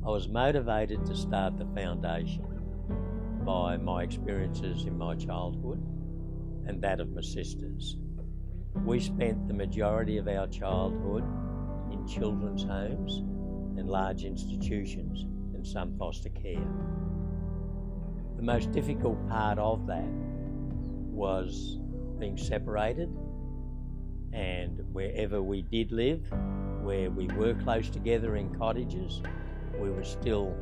I was motivated to start the foundation by my experiences in my childhood and that of my sisters. We spent the majority of our childhood in children's homes and large institutions and some foster care. The most difficult part of that was being separated, and wherever we did live, where we were close together in cottages, we were still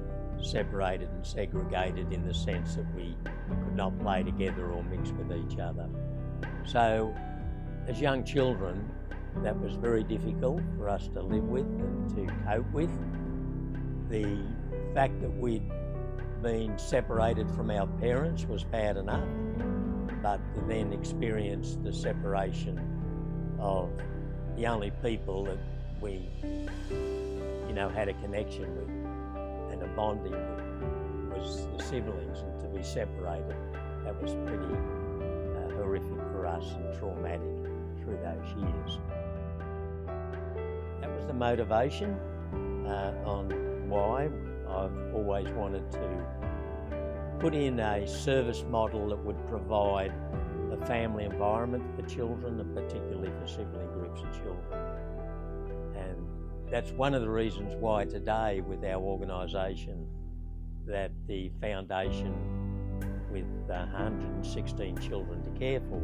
separated and segregated in the sense that we could not play together or mix with each other. So as young children, that was very difficult for us to live with and to cope with. The fact that we'd been separated from our parents was bad enough, but to then experience the separation of the only people that we, had a connection with and a bonding with was the siblings, and to be separated, that was pretty horrific for us and traumatic through those years. That was the motivation on why I've always wanted to put in a service model that would provide a family environment for children, and particularly for sibling groups of children. And that's one of the reasons why today with our organisation that the foundation, with 116 children to care for,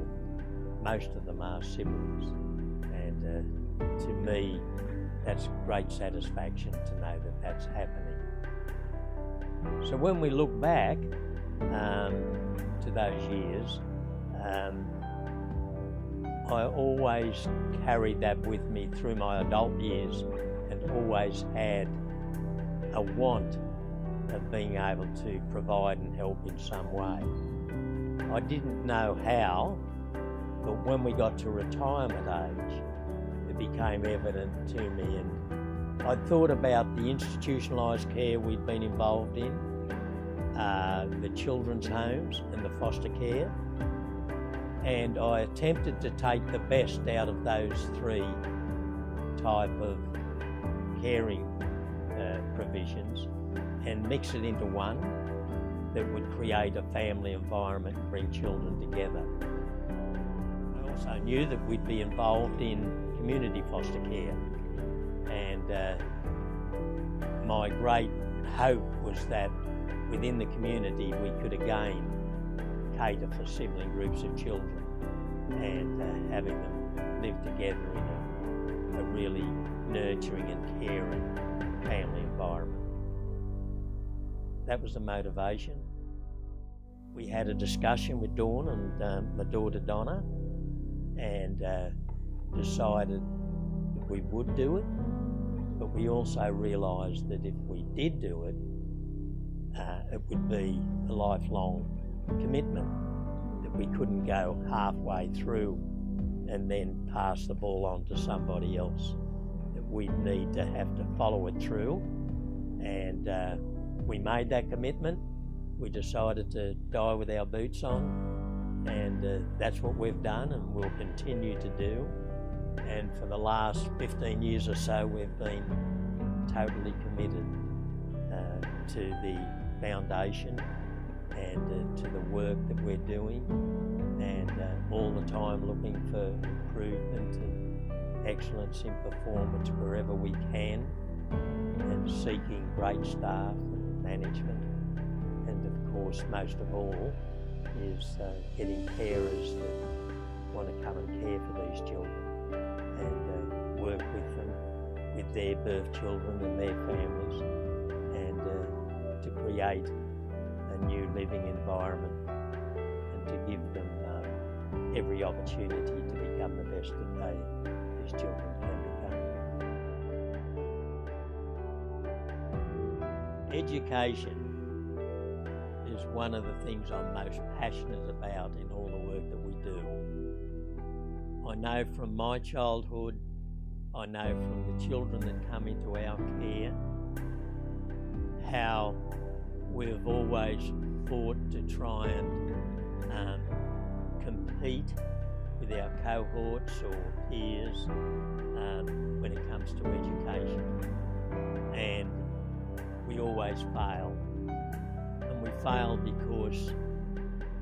most of them are siblings. And to me, that's great satisfaction to know that that's happening. So when we look back to those years, I always carried that with me through my adult years and always had a want of being able to provide and help in some way. I didn't know how, but when we got to retirement age, it became evident to me, and I thought about the institutionalised care we'd been involved in, the children's homes and the foster care, and I attempted to take the best out of those three type of caring provisions and mix it into one that would create a family environment and bring children together. I also knew that we'd be involved in community foster care, and my great hope was that within the community we could again cater for sibling groups of children and having them live together in a really nurturing and caring family environment. That was the motivation. We had a discussion with Dawn and my daughter Donna, and decided that we would do it, but we also realised that if we did do it, it would be a lifelong commitment, that we couldn't go halfway through and then pass the ball on to somebody else, that we'd need to have to follow it through. And we made that commitment. We decided to die with our boots on, and that's what we've done and we'll continue to do. And for the last 15 years or so, we've been totally committed to the foundation and to the work that we're doing, and all the time looking for improvement and excellence in performance wherever we can, and seeking great staff and management, and of course most of all is getting carers that want to come and care for these children and work with them, with their birth children and their families, and to create a new living environment and to give them every opportunity to become the best that these children can become. Education is one of the things I'm most passionate about in all the work that we do. I know from my childhood, I know from the children that come into our care, how we've always fought to try and compete with our cohorts or peers when it comes to education. And we always fail. And we fail because,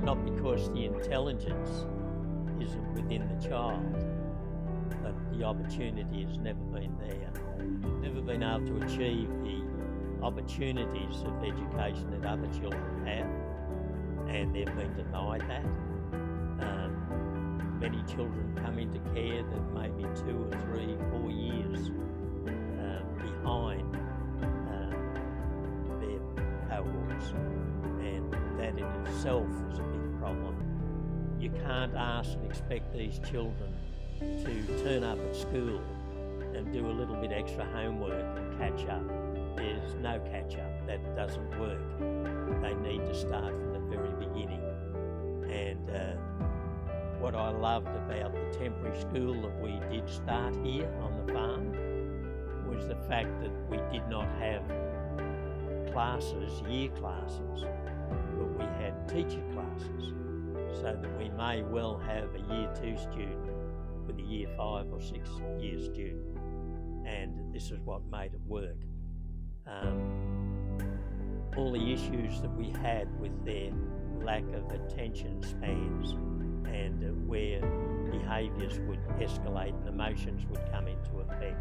not because the intelligence isn't within the child, but the opportunity has never been there. Never been able to achieve the opportunities of education that other children have, and they've been denied that. Many children come into care that may be 2 or 3, 4 years behind their cohorts, and that in itself is a big problem. You can't ask and expect these children to turn up at school and do a little bit extra homework and catch up. There's no catch up. That doesn't work. They need to start from the very beginning. And what I loved about the temporary school that we did start here on the farm was the fact that we did not have classes, year classes, but we had teacher classes, so that we may well have a Year 2 student with a Year 5 or 6 year student, and this is what made it work. All the issues that we had with their lack of attention spans and where behaviours would escalate and emotions would come into effect,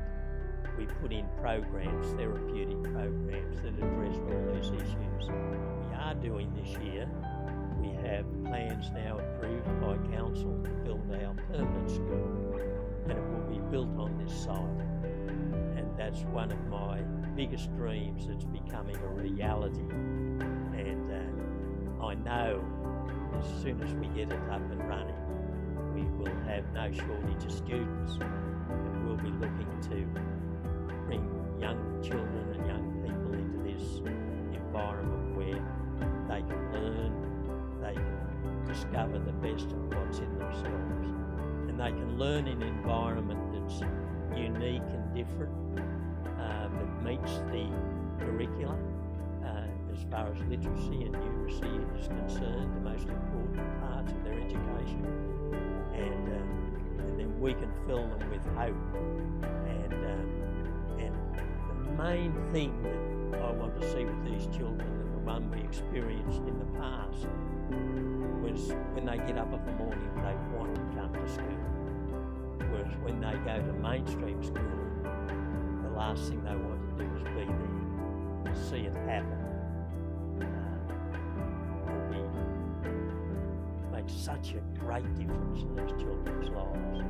we put in programs, therapeutic programs that addressed all those issues. We are doing this year, we have plans now approved by council to build our permanent school, and it will be built on this site. And that's one of my biggest dreams that's becoming a reality. And I know as soon as we get it up and running, we will have no shortage of students, and we'll be looking to bring young children and young people into this environment where they can learn, they can discover the best of what's in themselves, and they can learn in an environment that's unique and different, that meets the curriculum as far as literacy and numeracy is concerned, the most important parts of their education, and then we can fill them with hope. And the main thing that I want to see with these children, and the one we experienced in the past, was when they get up in the morning they want to come to school, whereas when they go to mainstream school, the last thing they want to do is be there and see it happen. Makes such a great difference in these children's lives.